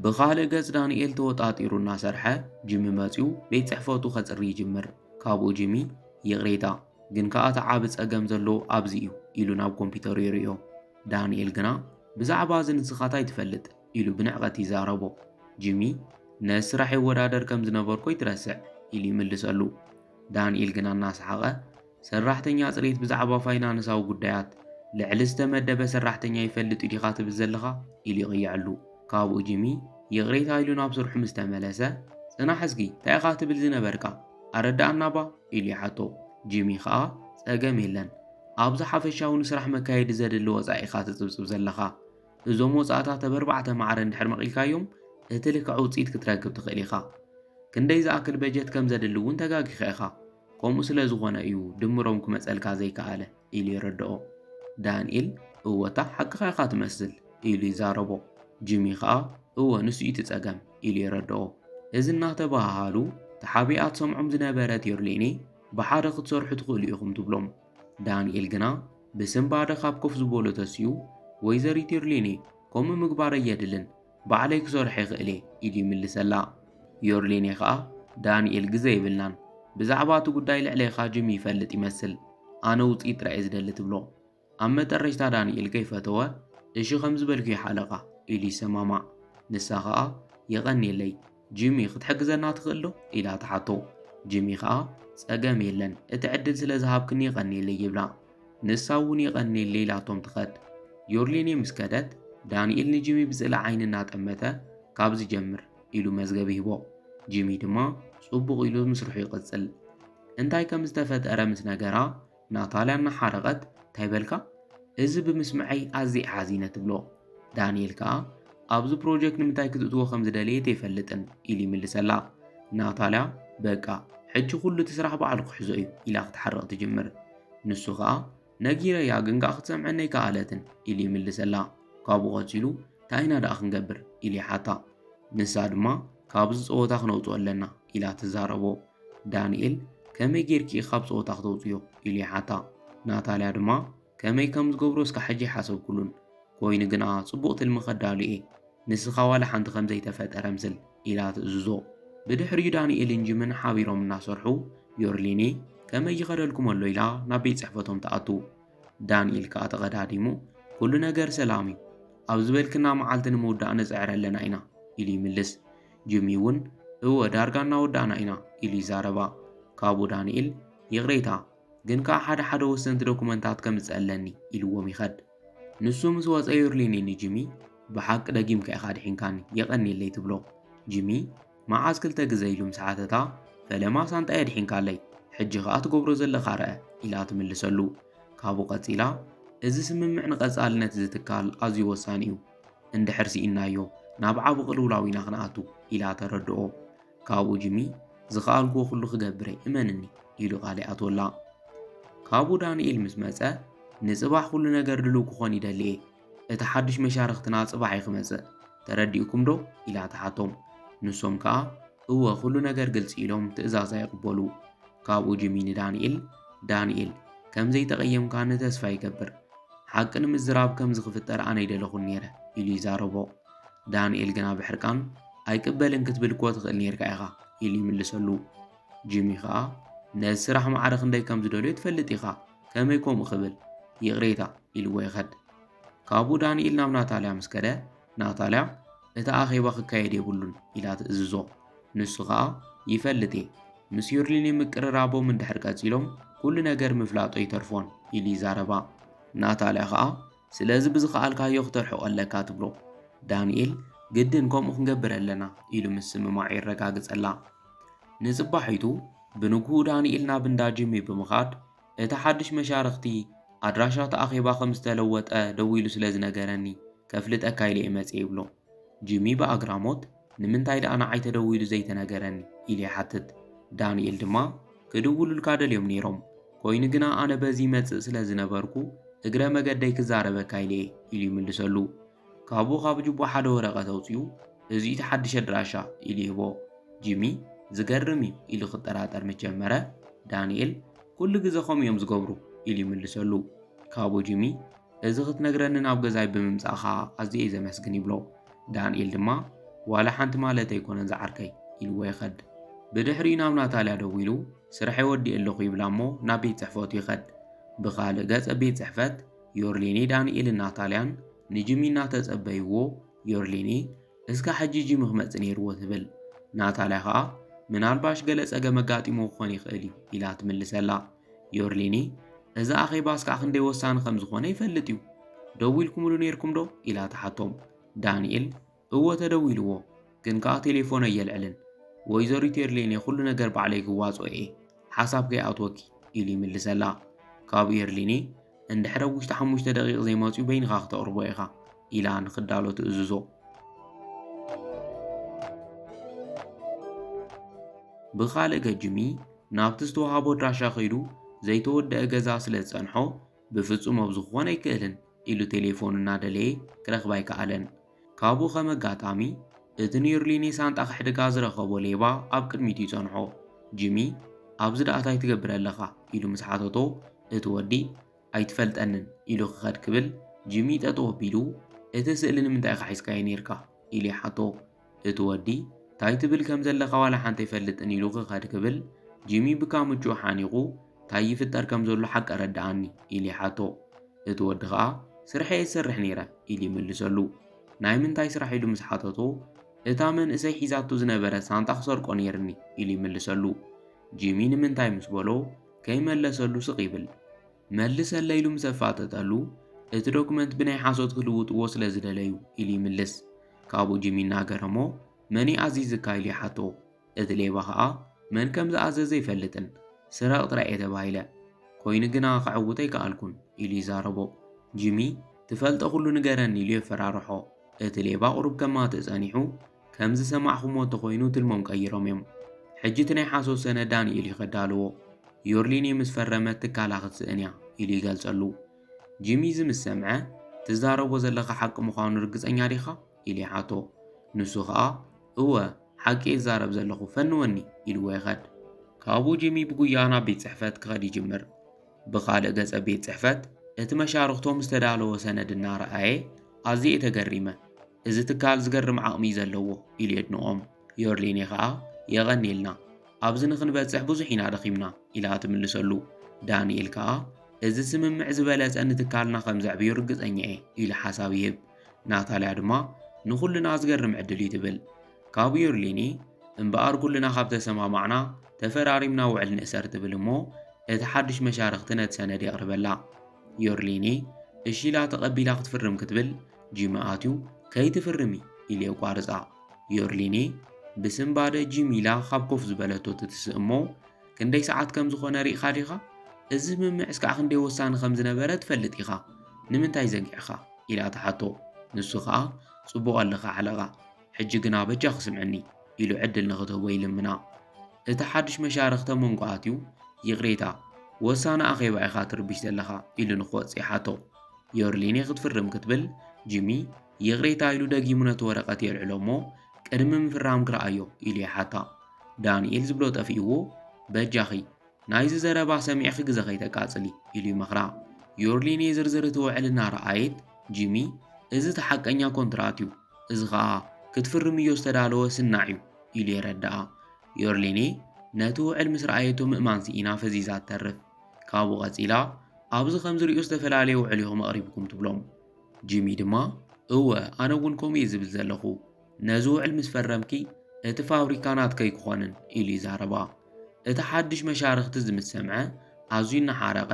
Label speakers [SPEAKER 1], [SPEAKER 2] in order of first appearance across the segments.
[SPEAKER 1] ብኻልእ ገጽ ዳንኤል ተወጣጢሩ እናሰርሐ ጂሚ መጺኡ ቤት ጽሕፈቱ ኸጽሪ ይጅምር። ካብኡ ጂሚ ይቕሬታ ግን ከኣ ተዓቢ ጸገም ዘሎ ኣብዚ እዩ ኢሉ ናብ ኮምፒተሩ ይርእዮ። ዳንኤል ግና ብዛዕባ እዚ ንስኻ ታይ ትፈልጥ ኢሉ ብንዕቐት ይዛረቦ። ጂሚ ነዚ ስራሕ ይወዳደር ከም ዝነበርኮ ይትረስዕ ኢሉ ይምልሰሉ። ዳንኤል ግና እናሰሓቐ ሰራሕተኛ ጽሬት ብዛዕባ ፋይናንሳዊ ጉዳያት ልዕሊ ዝተመደበ ሰራሕተኛ ይፈልጥ ዲኻ ትብል ዘለኻ ኢሉ ይቕይዐሉ። ካብኡ ጂሚ ይቕሬታ ኢሉ ናብ ስርሑ ምስ ተመለሰ ጽናሕ እስኪ እንታይ ኢኻ ትብል ዝነበርካ ኣረዳእና ባ ኢሉ ይሓቶ። ጂሚ ከዓ ጸገም የለን ኣብዚ ሓፈሻዊ ንስራሕ መካየዲ ዘድሊ ወጻኢ ኢኻ ትጽብጽብ ዘለኻ እዞም ወጻእታት ተበርባዕተ ማዕረ እንድሕር መቒልካዮም እቲ ልክዕ ውፅኢት ክትረክብ ትኽእል ኢኻ። ክንደይ ዝኣክል በጀት ከም ዘድሊ እውን ተጋጊኻ ኢኻ ከምኡ ስለ ዝኾነ እዩ ድምሮም ክመጸልካ ዘይከኣለ ኢሉ ይረድኦ። ዳንኤል እወታ ሓቅኻ ኢኻ ትመስል ኢሉ ይዛረቦ። ጂሚ ከዓ እወ ንሱ እዩ ትጸገም ኢሉ ይረድኦ። እዚ እናተባሃሉ ተሓቢኣ ትሰምዖም ዝነበረት ዮርሌኔ ብሓደ ክትሰርሑ ትኽእሉ ኢኹም ትብሎም። ዳንኤል ግና ብስምባደ ካብ ኮፍ ዝበሎ ተስዩ ወይዘሪት ዮርሌኔ ከምኡ ምግባር የድልን ባዕለይ ክሰርሕ ይኽእል ኢሉ ይምልሰላ። ዮርሌኔ ከዓ ዳንኤል ግዜ ይብልናን ብዛዕባ እቲ ጉዳይ ልዕለይኻ ጂሚ ይፈልጥ ይመስል ኣነ ውፅኢት ጥራይ ዝደሊ ትብሎ። ኣብ መጠረሽታ ዳንኤል ከይፈተወ እሺ ከም ዝበልኩ ይሓለቓ ኢሉ ይሰማማዕ። ንሳ ከዓ ይቐኒየለይ ጂሚ ክትሕግዘና ትኽእል ዶ ኢላ ተሓቶ። ጂሚ ከዓ ጸገም የለን እቲ ዕድል ስለ ዝሃብክኒ ይቐኒየለይ ይብላ። ንሳ እውን ይቐኒየለይ ኢላቶም ትኸድ። ዮርሌኔ ምስ ከደት ዳንኤል ንጂሚ ብጽላ ዓይኒ እናጠመተ ካብዚ ጀምር ኢሉ መዝገብ ይህቦ። ጂሚ ድማ ጽቡቕ ኢሉ ምስርሑ ይቕጽል። እንታይ ከም ዝተፈጠረ ምስ ነገራ ናታልያ እናሓረቐት እንታይ በልካ እዚ ብምስምዐይ ኣዝየ ሓዚነ ትብሎ። ዳንኤል ከዓ ኣብዚ ፕሮጀክት ንምንታይ ክትእትዎ ከም ዝደለየት ኣይፈልጥን ኢሉ ይምልሰላ። ናታልያ በቃ ሕጂ ኩሉ እቲ ስራሕ ባዕሉ ክሕዞ እዩ ኢላ ክትሓርቕ ትጅምር። ንሱ ከዓ ነጊረያ ግን ከዓ ክትሰምዐና ኣይከኣለትን ኢሉ ይምልሰላ። ካብኡ ቐፂሉ እንታይ ኢና ደኣ ክንገብር ኢሉ ይሓታ። ንሳ ድማ ካብዚ ፀወታ ክነውፅኦ ኣለና ኢላ ትዛረቦ። ዳንኤል ከመይ ጌርኪ ካብ ፀወታ ክተውፅዮ ኢሉ ይሓታ። ናታልያ ድማ ከመይ ከም ዝገብሮ እስካ ሕጂ ሓሰብኩሉን ኮይኑ ግና ጽቡቕ ትልሚ ኸዳሉ እየ ንስኻ ዋላ ሓንቲ ከም ዘይተፈጠረ ምስል ኢላ ትእዝዞ። ብድሕሪኡ ዳንኤልን ጂምን ሓቢሮም እናሰርሑ ዮርሌኔ ከመይ ይኸደልኩም ኣሎ ኢላ ናብ ቤት ጽሕፈቶም ተኣቱ። ዳንኤል ከዓ ተቐዳዲሙ ኩሉ ነገር ሰላም እዩ ኣብ ዝበልክና መዓልቲ ንምውዳእ ነፅዕር ኣለና ኢና ኢሉ ይምልስ። ጂሚ እውን እወ ዳርጋ እናወዳእና ኢና ኢሉ ይዛረባ። ካብኡ ዳንኤል ይቕሬታ ግን ከዓ ሓደ ወሰንቲ ዶኩመንታት ከምፅእ ኣለኒ ኢልዎም ይኸድ። ንሱ ምስ ወፀ ዮርሌኔ ንጂሚ ብሓቂ ደጊምካ ኢኻ ድሒንካኒ የቐኒየለይ ትብሎ። ጂሚ መዓዝ ክልተ ግዜ ኢሉ ምስ ሓተታ ፈለማ ሳንጣ የድሒንካለይ ሕጂ ከዓ ትገብሮ ዘለኻ ረአ ኢላ ትምልሰሉ። ካብኡ ቐፂላ እዚ ስምምዕ ንቐጻልነት ዝትካል ኣዝዩ ወሳኒ እዩ እንድሕር ሲኢናዮ ናብ ዓብ ቅልውላው ኢና ክንኣቱ ኢላ ተረድኦ። ካብኡ ጂሚ ዝኸኣልክዎ ኩሉ ክገብረ እመንኒ ኢሉ ቃል ይኣትወላ። ካብኡ ዳንኤል ምስ መፀ ንጽባሕ ኩሉ ነገር ድልው ክኾን ይደሊ እየ እቲ ሓድሽ መሻርክትና ጽባሕ ይክመጽእ ተረዲእኩም ዶ ኢላ ተሓቶም። ንሶም ከዓ እወ ኩሉ ነገር ግልጽ ኢሎም ትእዛዝ ይቕበሉ። ካብኡ ጂሚ ዳንኤል ከም ዘይተቐየምካ ንተስፋ ይገብር ሓቂ ንምዝራብ ከም ዝኽፍጠር ኣነ ይደለኹን ነይረ ኢሉ ይዛረቦ። ዳንኤል ግና ብሕርቃን ኣይቅበልን ክትብል እኮ ትኽእል ነርካ ኢኻ ኢሉ ይምልሰሉ። ጂሚ ከዓ ነዚ ስራሕ ማዕረ ክንደይ ከም ዝደልዮ ትፈልጥ ኢኻ ከመይ ከምኡ ክብል ይቕሬታ ኢልዎ ይኸድ። ካብኡ ዳንኤል ናብ ናታልያ ምስ ከደ ናታልያ እቲ ኣኼባ ክካየድ የብሉን ኢላ ትእዝዞ። ንሱ ከዓ ይፈልጥ እየ ምስ ዮርሌኔ ምቅርራቦም እንድሕር ቀፂሎም ኩሉ ነገር ምፍላጦ ይተርፎን ኢሉ ይዛረባ። ናታልያ ከዓ ስለዚ ብዝኸኣልካዮ ክተርሕቆ ኣለካ ትብሎ። ዳንኤል ግድን ከምኡ ክንገብር ኣለና ኢሉ ምስ ስምማዕ ይረጋግጸላ። ንጽባሒቱ ብንግሁ ዳንኤል ናብ እንዳ ጂሚ ብምኻድ እቲ ሓድሽ መሻርክቲ ኣድራሻ ኣኼባ ከም ዝተለወጠ ደው ኢሉ ስለ ዝነገረኒ ከፍልጠካ ኢለ መጽ ይብሎ። ጂሚ ብኣግራሞት ንምንታይ ደኣ ንዓይ ተደዊሉ ዘይተነገረኒ ኢሉ ይሓትት። ዳንኤል ድማ ክድውሉልካ ደልዮም ነይሮም ኮይኑ ግና ኣነ በዚ መጽእ ስለ ዝነበርኩ እግረ መገደይ ክዛረበካ ኢለ ኢሉ ይምልሰሉ። ካብኡ ካብ ጅቦ ሓደ ወረቐት ኣውፅኡ እዙይ እቲ ሓድሽ ኣድራሻ ኢሉ ይህቦ። ጂሚ ዝገርም እዩ ኢሉ ክጠራጠር ምስ ጀመረ ዳንኤል ኩሉ ግዜ ከምኡ እዮም ዝገብሩ ኢሉ ይምልሰሉ። ካብኡ ጂሚ እዚ ክትነግረኒ ናብ ገዛይ ብምምጻእኻ ኣዝየ ዘመስግን ይብሎ። ዳንኤል ድማ ዋላ ሓንቲ ማለት ኣይኮነን ዝዓርከይ ኢልዎ ይኸድ ብድሕሪኡ ናብ ናታልያ ደው ኢሉ ስራሕ ይወዲእ ኣለኹ ይብላ እሞ ናብ ቤት ጽሕፈቱ ይኸድ ብኻልእ ገጽ ቤት ጽሕፈት ዮርሌኒ ዳንኤልን ናታልያን ንጂሚ እናተጸበይዎ ዮርሌኒ እስካ ሕጂ ጂሚ ክመጽእ ነይርዎ ትብል ናታልያ ከዓ ምናልባሽ ገለ ጸገም ኣጋጢሞ ክኾን ይኽእል እዩ ኢላ ትምልሰላ ዮርሌኒ እዛ ኣኼባ እስካዕ ክንደይ ወሳኒ ከም ዝኾነ ይፈልጥ እዩ ደው ኢልኩምሉ ነይርኩም ዶ ኢላ ተሓቶም ዳንኤል እወ ተደዊልዎ ግን ከዓ ቴሌፎን ኣየልዕልን ወይዘሪት ዮርሌኒ ኩሉ ነገር ባዕለይ ክዋፅኦ እየ ሓሳብ ከይኣትወኪ ኢሉ ይምልሰላ ካብኡ ዮርሌኒ እንድሕረ ውሽጢ 5 ደቂቕ ዘይመፅኡ በይንኻ ክተቕርቦ ኢኻ ኢላ ንኽዳሎ ትእዝዞ ብኻልእ ገጅሚ ናብቲ ዝተዋሃቦ ድራሻ ኸይዱ ዘይተወድአ ገዛ ስለ ዝጸንሖ ብፍጹም ኣብ ዝኾነ ኣይክእልን ኢሉ ቴሌፎን እናደለየ ክረኽባ ኣይከኣለን ካብኡ ኸም ኣጋጣሚ እቲ ንዮርሌኒ ሳንጣ ክሕድጋ ዝረኸቦ ሌባ ኣብ ቅድሚቱ ይጸንሖ ጂሚ ኣብዚ ዳኣ እንታይ ትገብር ኣለኻ ኢሉ ምስ ሓተቶ እቲ ወዲ ኣይትፈልጠንን ኢሉ ክኸድ ክብል ጂሚ ጠጠው ኣቢሉ እቲ ስእሊ ንምንታይ ኢኻ ሒዝካዮ ነርካ ኢሉ ይሓቶ እቲ ወዲ እንታይ ትብል ከም ዘለኻ ዋላ ሓንቲ ኣይፈልጥን ኢሉ ክኸድ ክብል ጂሚ ብካምቹ ሓኒቑ እንታይ ይፍጠር ከም ዘሎ ሓቂ ረዳኣኒ ኢሉ ይሓቶ እቲ ወዲ ከዓ ስርሐይ ዝሰርሕ ነይረ ኢሉ ይምልሰሉ ናይ ምንታይ ስራሕ ኢሉ ምስ ሓተቶ እታ መንእሰይ ሒዛቱ ዝነበረ ሳንጣ ክሰርቆ ነይርኒ ኢሉ ይምልሰሉ ጂሚ ንምንታይ ምስ በሎ ከይመለሰሉ ስቕ ይብል መልሰለ ኢሉ ምስ ኣፋጠጠሉ እቲ ዶክመንት ብናይ ሓሶት ክልውጥዎ ስለ ዝደለዩ ኢሉ ይምልስ ካብኡ ጂሚ እናገረ እሞ መን ኣዚዝካ ኢሉ ይሓቶ እቲ ሌባ ከዓ መን ከም ዝኣዘዘ ይፈልጥን ስረቕ ጥራይ እየ ተባሂለ ኮይኑ ግና ክዕውት ኣይከኣልኩን ኢሉ ይዛረቦ ጂሚ ትፈልጦ ኩሉ ንገረኒ ኢሉ የፈራርሖ እቲ ሌባ ቁሩብ ከማትእ ጸኒሑ ከም ዝሰማዕኹሞ እንተኾይኑ ትልሞም ቀይሮም እዮም ሕጂ እቲ ናይ ሓሶት ሰነድ ዳንኤል ይኸዳልዎ ዮርሌኒ ምስ ፈረመት ትካላ ክትስእን እያ ኢሉ ይገልጸሉ ጂሚ ምስ ሰምዐ ትዛረቦ ዘለኻ ሓቂ ምዃኑ ርግጸኛ ዲኻ ኢሉ ይሓቶ ንሱ ከዓ እወ ሓቂ ይዛረብ ዘለኹ ፈንወኒ ኢልዎ ይኸድ ካብኡ ጂሚ ብጉያ ናብ ቤት ጽሕፈት ክኸድ ይጅምር ብኻልእ ገጸ ቤት ጽሕፈት እቲ መሻርክቶም ዝተዳለወ ሰነድ እናረኣየ ኣዝየ ተገሪመ እዚ ትካል ዝገርም ዓቕሚ ዘለዎ ኢሉ የድንቖም ዮርሌኒ ከዓ የቐኒልና ኣብዚ ንኽንበጽሕ ብዙሕ ኢና ደኺምና ኢላ ትምልሰሉ ዳንኤል ከዓ እዚ ስምምዕ ዝበለጸ ንትካልና ከም ዘዕብዮ ርግጸኛ እየ ኢሉ ሓሳብ ይህብ ናታልያ ድማ ንኹልና ዝገርም ዕድል እዩ ትብል ካብኡ ዮርሌኒ እምበኣር ኩልና ካብ ተሰማማዕና ተፈራሪምና ውዕል ንእሰር ትብል እሞ እቲ ሓድሽ መሻርክቲ ነቲ ሰነድ የቕርበላ ዮርሌኒ እሺ ኢላ ተቐቢላ ክትፍርም ክትብል ጂሚ ኣትዩ ከይትፍርሚ ኢሉ የቋርጻ ዮርሌኒ ብስምባደ ጂሚ ኢላ ካብ ኮፍ ዝበለቶ ትትስእ እሞ ክንደይ ሰዓት ከም ዝኾነ ሪኢኻ ዲኻ እዚ ስምምዕ እስካዕ ክንደይ ወሳኒ ከም ዝነበረ ትፈልጥ ኢኻ ንምንታይ ዘንጊዕኻ ኢላ ተሓቶ ንሱ ከዓ ጽቡቕ ኣለኻ ዓለቓ ሕጂ ግና በጃ ክስምዐኒ ኢሉ ዕድል ንኽትህቦ ይልምና እቲ ሓድሽ መሻርክቲ መንጎ ኣትዩ ይቕሬታ ወሳነ ኣኼባ ኢኻ ትርብሽ ዘለኻ ኢሉ ንኽወጽእ ይሓቶ ዮርሌኒ ክትፍርም ክትብል ጂሚ ይቕሬታ ኢሉ ደጊሙ ነቲ ወረቐት የልዕሎ እሞ ቅድሚ ምፍራም ክረኣዮ ኢሉ ይሓታ ዳንኤል ዝብሎ ጠፊእዎ በጃኺ ናይዚ ዘረባ ሰሚዕኺ ግዜ ከይተቃጽሊ ኢሉ ይመኽራ ዮርሌኒ ዝርዝር እቲ ውዕል እናረኣየት ጂሚ እዚ ተሓቀኛ ኮንትራት እዩ እዚ ከዓ ክትፍርም እዮ ዝተዳለወ ስናዕ እዩ ኢሉ የረድኣ ዮርሌኒ ነቲ ውዕል ምስ ረኣየቶ ምእማን ሲኢና ፈዚዛ ተርፍ ካብኡ ቐጺላ ኣብዚ ከም ዝሪኦ ዝተፈላለየ ውዕል ኢኹም ኣቕሪብኩም ትብሎም ጂሚ ድማ እወ ኣነ እውን ከምኡ እየ ዝብል ዘለኹ ነዚ ውዕል ምስ ፈረምኪ እቲ ፋብሪካ ናትከ ኣይክኾንን ኢሉ ይዛረባ እቲ ሓድሽ መሻርክቲ ዝምስ ሰምዐ ኣዝዩ እናሓረቐ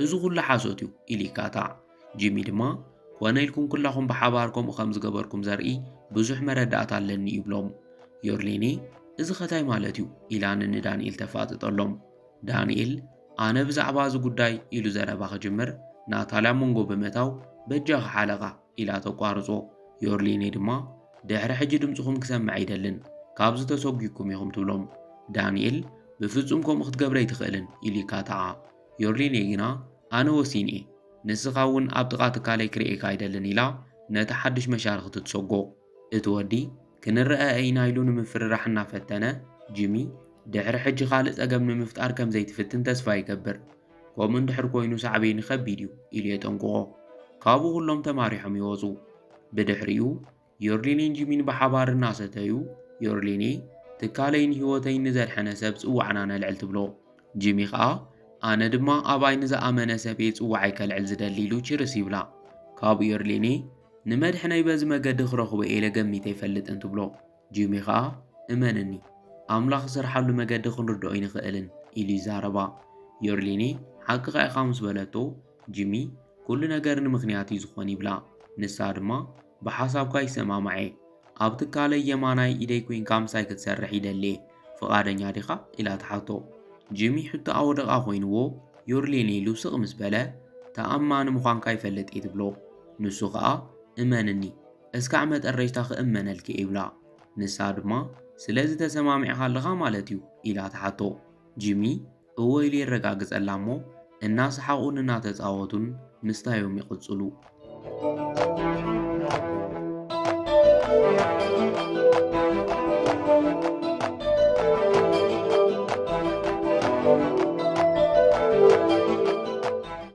[SPEAKER 1] እዚ ኩሉ ሓሶት እዩ ኢሉ ይካታዕ ጂሚ ድማ ኮነ ኢልኩም ኩላኹም ብሓባር ከምኡ ከም ዝገበርኩም ዘርኢ ብዙሕ መረዳእታ ኣለኒ ይብሎም ዮርሌኒ እዚ ኸታይ ማለት እዩ ኢላ ንዳንኤል ተፋጥጠሎም ዳንኤል ኣነ ብዛዕባ እዚ ጉዳይ ኢሉ ዘረባ ክጅምር ናታልያ መንጎ ብምእታው በጃኺ ሓለቓ ኢላ ተቋርጾ ዮርሌኒ ድማ ድሕሪ ሕጂ ድምፅኹም ክሰምዕ ኣይደልን ካብዚ ተሰጊኩም ኢኹም ትብሎም ዳንኤል ብፍጹም ከምኡ ክትገብረ ኣይትኽእልን ኢሉ ይካታዓ ዮርሌኒ ግና ኣነ ወሲን እየ ንስኻ እውን ኣብ ጥቓ ትካለይ ክርእየካ ኣይደልን ኢላ ነቲ ሓድሽ መሻርክቲ ትሰጎ እቲ ወዲ ክንርአ ኢና ኢሉ ንምፍርራሕ እናፈተነ ጂሚ ድሕሪ ሕጂ ካልእ ጸገም ንምፍጣር ከም ዘይትፍትን ተስፋ ይገብር ከምኡ እንድሕር ኮይኑ ሳዕበይኒ ከቢድ እዩ ኢሉ የጠንቅቖ ካብኡ ኩሎም ተማሪሖም ይወፁ ብድሕሪኡ ዮርሌኒን ጂሚን በሓባር እናሰተዩ ዮርሌኒ ትካለይን ህይወተይን ንዘድሐነ ሰብ ጽዋዕና ነልዕል ትብሎ ጂሚ ኸኣ ኣነ ድማ ኣባይ ንዝኣመነ ሰብ ጽዋዓይ ከልዕል ዝደሊ ኢሉ ችርስ ይብላ ካብ ዮርሌኒ ንመድሕነይ በዚ መገዲ ክረኽቦ ኢለ ገሚተ ይፈልጥን ትብሎ ጂሚ ኸኣ እመነኒ ኣምላኽ ዝሰርሓሉ መገዲ ክንርድኦ ይንኽእልን ኢሉ ይዛረባ ዮርሌኒ ሓቂ ኸኢኻ ምስ በለቶ ጂሚ ኩሉ ነገር ንምኽንያት እዩ ዝኾን ይብላ ንሳ ድማ ብሓሳብካ ይሰማማዐ ኣብ ትካለይ የማናይ ኢደይ ኮይንካ ምሳይ ክትሰርሕ ይደልየ ፍቓደኛ ዲኻ ኢላ ትሓቶ ጂሚ ሕቶ ኣወደቓ ኮይንዎ ዮርሌኒ ኢሉ ስቕ ምስ በለ ተኣማኒ ምዃንካ ይፈልጥ እየ ትብሎ ንሱ ኸኣ እመንኒ እስካዕ መጠረጅታ ክእመነልኪ ይብላ ንሳ ድማ ስለዚ ተሰማሚዕኻ ኣለኻ ማለት እዩ ኢላ ትሓቶ ጂሚ እወ ኢሉ የረጋግጸላ እሞ እናሰሓቑን እናተፃወቱን ምስታዮም ይቕጽሉ